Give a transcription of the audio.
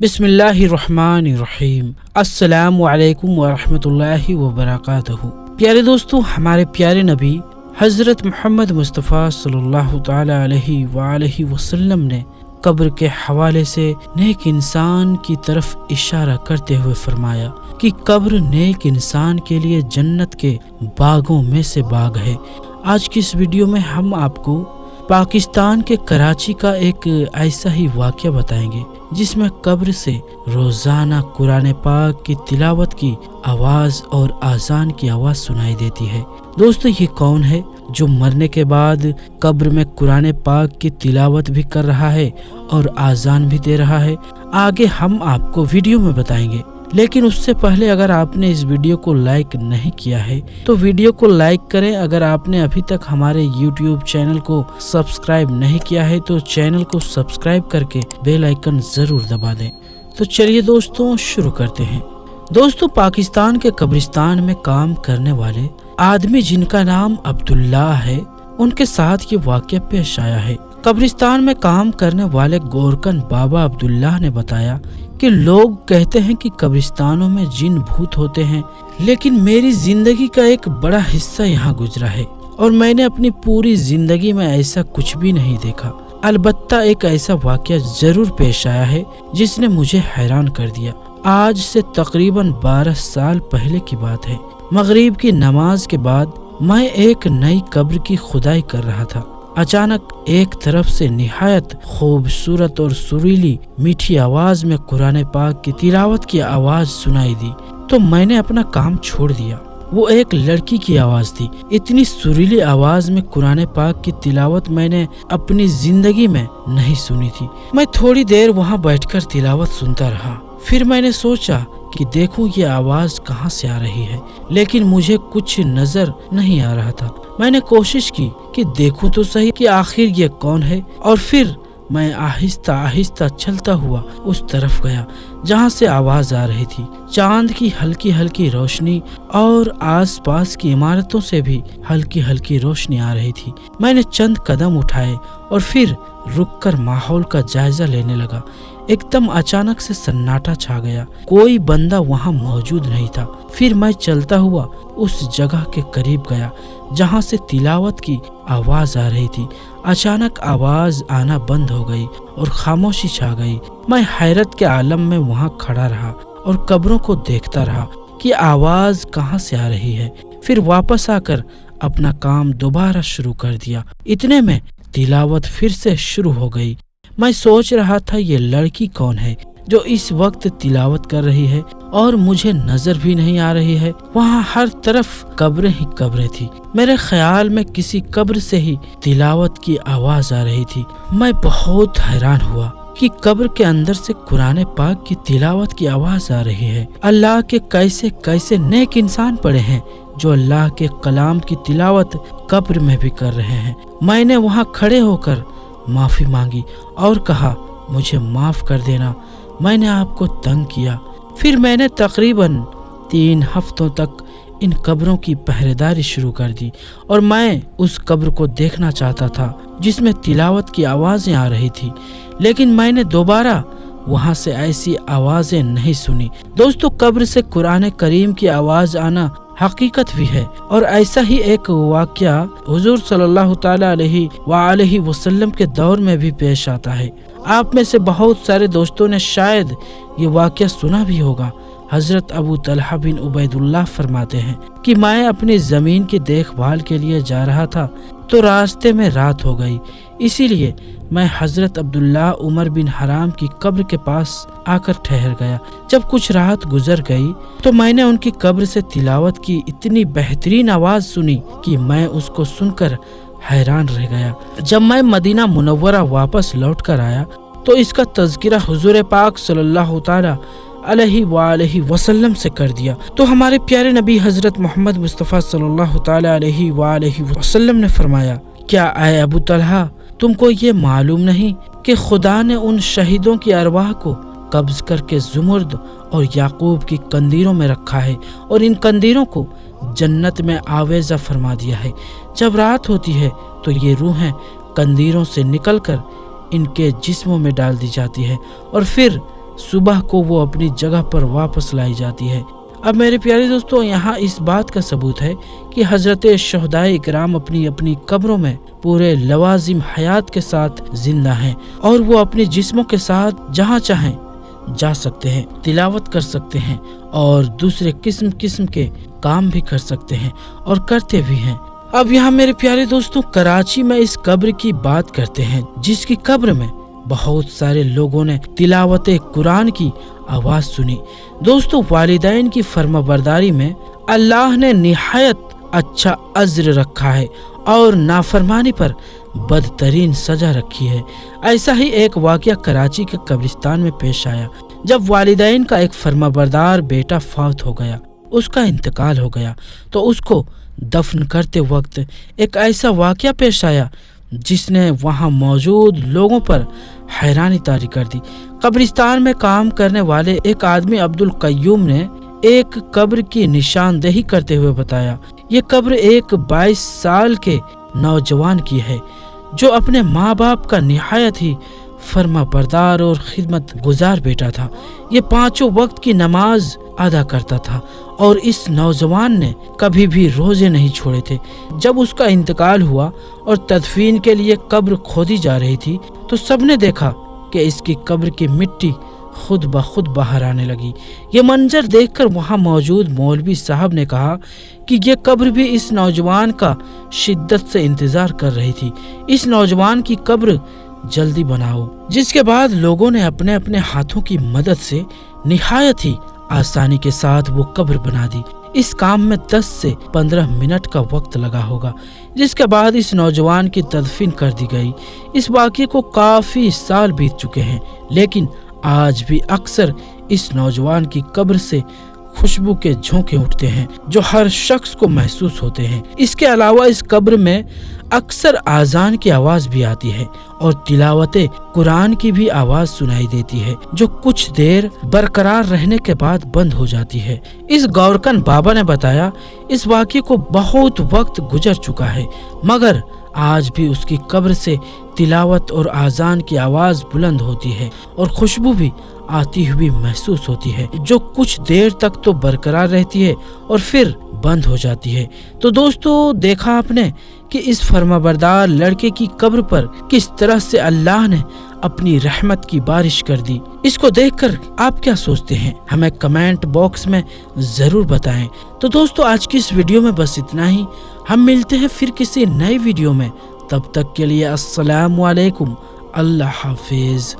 बिस्मिल्लाहिर्रहमानिर्रहीम। अस्सलामु अलैकुम वरहमतुल्लाहि वबरकातुहू। प्यारे दोस्तों, हमारे प्यारे नबी हज़रत मोहम्मद मुस्तफ़ा सल्लल्लाहु ताला अलैहि वसल्लम ने कब्र के हवाले से नेक इंसान की तरफ इशारा करते हुए फरमाया कि कब्र नेक इंसान के लिए जन्नत के बागों में से बाग है। आज की इस वीडियो में हम आपको पाकिस्तान के कराची का एक ऐसा ही वाक़या बताएंगे जिसमें कब्र से रोज़ाना कुरान पाक की तिलावत की आवाज़ और आज़ान की आवाज़ सुनाई देती है। दोस्तों, ये कौन है जो मरने के बाद कब्र में कुरान पाक की तिलावत भी कर रहा है और आज़ान भी दे रहा है? आगे हम आपको वीडियो में बताएंगे, लेकिन उससे पहले अगर आपने इस वीडियो को लाइक नहीं किया है तो वीडियो को लाइक करें। अगर आपने अभी तक हमारे YouTube चैनल को सब्सक्राइब नहीं किया है तो चैनल को सब्सक्राइब करके बेल आइकन जरूर दबा दें। तो चलिए दोस्तों, शुरू करते हैं। दोस्तों, पाकिस्तान के कब्रिस्तान में काम करने वाले आदमी जिनका नाम अब्दुल्ला है, उनके साथ ये वाक़या पेश आया है। कब्रिस्तान में काम करने वाले गोरकन बाबा अब्दुल्ला ने बताया कि लोग कहते हैं कि कब्रिस्तानों में जिन भूत होते हैं, लेकिन मेरी जिंदगी का एक बड़ा हिस्सा यहाँ गुजरा है और मैंने अपनी पूरी जिंदगी में ऐसा कुछ भी नहीं देखा। अलबत्ता एक ऐसा वाक़या जरूर पेश आया है जिसने मुझे हैरान कर दिया। आज से तकरीबन 12 साल पहले की बात है। मगरिब की नमाज के बाद मैं एक नई कब्र की खुदाई कर रहा था। अचानक एक तरफ से निहायत खूबसूरत और सुरीली मीठी आवाज में कुरान पाक की तिलावत की आवाज सुनाई दी तो मैंने अपना काम छोड़ दिया। वो एक लड़की की आवाज थी। इतनी सुरीली आवाज में कुरान पाक की तिलावत मैंने अपनी जिंदगी में नहीं सुनी थी। मैं थोड़ी देर वहाँ बैठकर तिलावत सुनता रहा। फिर मैंने सोचा कि देखूं ये आवाज कहाँ से आ रही है, लेकिन मुझे कुछ नजर नहीं आ रहा था। मैंने कोशिश की कि देखूं तो सही कि आखिर ये कौन है, और फिर मैं आहिस्ता आहिस्ता चलता हुआ उस तरफ गया जहाँ से आवाज आ रही थी। चांद की हल्की हल्की रोशनी और आसपास की इमारतों से भी हल्की हल्की रोशनी आ रही थी। मैंने चंद कदम उठाए और फिर रुककर माहौल का जायजा लेने लगा। एकदम अचानक से सन्नाटा छा गया। कोई बंदा वहाँ मौजूद नहीं था। फिर मैं चलता हुआ उस जगह के करीब गया जहाँ से तिलावत की आवाज आ रही थी। अचानक आवाज आना बंद हो गई और खामोशी छा गई। मैं हैरत के आलम में वहाँ खड़ा रहा और कब्रों को देखता रहा कि आवाज कहाँ से आ रही है। फिर वापस आकर अपना काम दोबारा शुरू कर दिया। इतने में तिलावत फिर से शुरू हो गई। मैं सोच रहा था ये लड़की कौन है जो इस वक्त तिलावत कर रही है और मुझे नजर भी नहीं आ रही है। वहाँ हर तरफ कब्रें ही कब्रें थी। मेरे ख्याल में किसी कब्र से ही तिलावत की आवाज आ रही थी। मैं बहुत हैरान हुआ कि कब्र के अंदर से कुरान पाक की तिलावत की आवाज आ रही है। अल्लाह के कैसे कैसे नेक इंसान पड़े हैं जो अल्लाह के कलाम की तिलावत कब्र में भी कर रहे हैं। मैंने वहाँ खड़े होकर माफी मांगी और कहा, मुझे माफ कर देना, मैंने आपको तंग किया। फिर मैंने तकरीबन 3 हफ्तों तक इन कब्रों की पहरेदारी शुरू कर दी और मैं उस कब्र को देखना चाहता था जिसमें तिलावत की आवाजें आ रही थी, लेकिन मैंने दोबारा वहां से ऐसी आवाजें नहीं सुनी। दोस्तों, कब्र से कुरान करीम की आवाज आना हकीकत भी है और ऐसा ही एक वाक़या हुजूर सल्लल्लाहु ताला अलैहि वसल्लम के दौर में भी पेश आता है। आप में से बहुत सारे दोस्तों ने शायद ये वाक़या सुना भी होगा। हजरत अबू तलहा बिन उबैदुल्लाह फरमाते हैं कि मैं अपनी ज़मीन की देखभाल के लिए जा रहा था तो रास्ते में रात हो गई, इसीलिए मैं हजरत अब्दुल्ला उमर बिन हराम की कब्र के पास आकर ठहर गया। जब कुछ रात गुजर गई तो मैंने उनकी कब्र से तिलावत की इतनी बेहतरीन आवाज़ सुनी कि मैं उसको सुनकर हैरान रह गया। जब मैं मदीना मुनव्वरा वापस लौट कर आया तो इसका तज़किरा हुजूर पाक सल्लल्लाहु ताला अलैहि वसल्लम से कर दिया तो हमारे प्यारे नबी हजरत मोहम्मद मुस्तफ़ा सल्लल्लाहु ताला अलैहि वसल्लम ने फरमाया, क्या आए अबू तलहा, तुमको ये मालूम नहीं कि खुदा ने उन शहीदों की अरवाह को कब्ज करके ज़ुमुर्द और याकूब की कंदीरों में रखा है और इन कंदीरों को जन्नत में आवेज़ा फरमा दिया है। जब रात होती है तो ये रूहें कंदीरों से निकलकर इनके जिस्मों में डाल दी जाती है और फिर सुबह को वो अपनी जगह पर वापस लाई जाती है। अब मेरे प्यारे दोस्तों, यहाँ इस बात का सबूत है कि हजरत शुहदाए इकराम अपनी अपनी कब्रों में पूरे लवाजिम हयात के साथ जिंदा हैं और वो अपने जिस्मों के साथ जहाँ चाहें जा सकते हैं, तिलावत कर सकते हैं और दूसरे किस्म किस्म के काम भी कर सकते हैं और करते भी हैं। अब यहाँ मेरे प्यारे दोस्तों, कराची में इस कब्र की बात करते हैं जिसकी कब्र में बहुत सारे लोगों ने तिलावत कुरान की आवाज सुनी। दोस्तों, वालिदैन की फर्माबरदारी में अल्लाह ने निहायत अच्छा अज्र रखा है और नाफरमानी पर बदतरीन सजा रखी है। ऐसा ही एक वाकया कराची के कब्रिस्तान में पेश आया जब वालिदैन का एक फर्माबरदार बेटा फौत हो गया, उसका इंतकाल हो गया, तो उसको दफन करते वक्त एक ऐसा वाकया पेश आया जिसने वहां मौजूद लोगों पर हैरानी तारी कर दी। कब्रिस्तान में काम करने वाले एक आदमी अब्दुल कय्यूम ने एक कब्र की निशानदेही करते हुए बताया, ये कब्र एक 22 साल के नौजवान की है जो अपने माँ बाप का निहायत ही फर्मा बरदार और खिदमत गुजार बेटा था। ये 5 वक्त की नमाज अदा करता था और इस नौजवान ने कभी भी रोजे नहीं छोड़े थे। जब उसका इंतकाल हुआ और तदफीन के लिए कब्र खोदी जा रही थी तो सबने देखा कि इसकी कब्र की मिट्टी खुद ब खुद बाहर आने लगी। ये मंजर देखकर वहां मौजूद मौलवी साहब ने कहा कि ये कब्र भी इस नौजवान का शिद्दत से इंतजार कर रही थी, इस नौजवान की कब्र जल्दी बनाओ। जिसके बाद लोगों ने अपने अपने हाथों की मदद से निहायत ही आसानी के साथ वो कब्र बना दी। इस काम में 10 से 15 मिनट का वक्त लगा होगा, जिसके बाद इस नौजवान की तदफीन कर दी गई। इस वाक़ये को काफी साल बीत चुके हैं, लेकिन आज भी अक्सर इस नौजवान की कब्र से खुशबू के झोंके उठते हैं जो हर शख्स को महसूस होते हैं। इसके अलावा इस कब्र में अक्सर आजान की आवाज भी आती है और तिलावते कुरान की भी आवाज सुनाई देती है जो कुछ देर बरकरार रहने के बाद बंद हो जाती है। इस गौरकन बाबा ने बताया, इस वाक़ये को बहुत वक्त गुजर चुका है मगर आज भी उसकी कब्र से तिलावत और आजान की आवाज बुलंद होती है और खुशबू भी आती हुई महसूस होती है जो कुछ देर तक तो बरकरार रहती है और फिर बंद हो जाती है। तो दोस्तों, देखा आपने कि इस फर्माबरदार लड़के की कब्र पर किस तरह से अल्लाह ने अपनी रहमत की बारिश कर दी। इसको देखकर आप क्या सोचते हैं, हमें कमेंट बॉक्स में जरूर बताएं। तो दोस्तों, आज की इस वीडियो में बस इतना ही। हम मिलते हैं फिर किसी नई वीडियो में, तब तक के लिए अस्सलाम वालेकुम, अल्लाह हाफिज।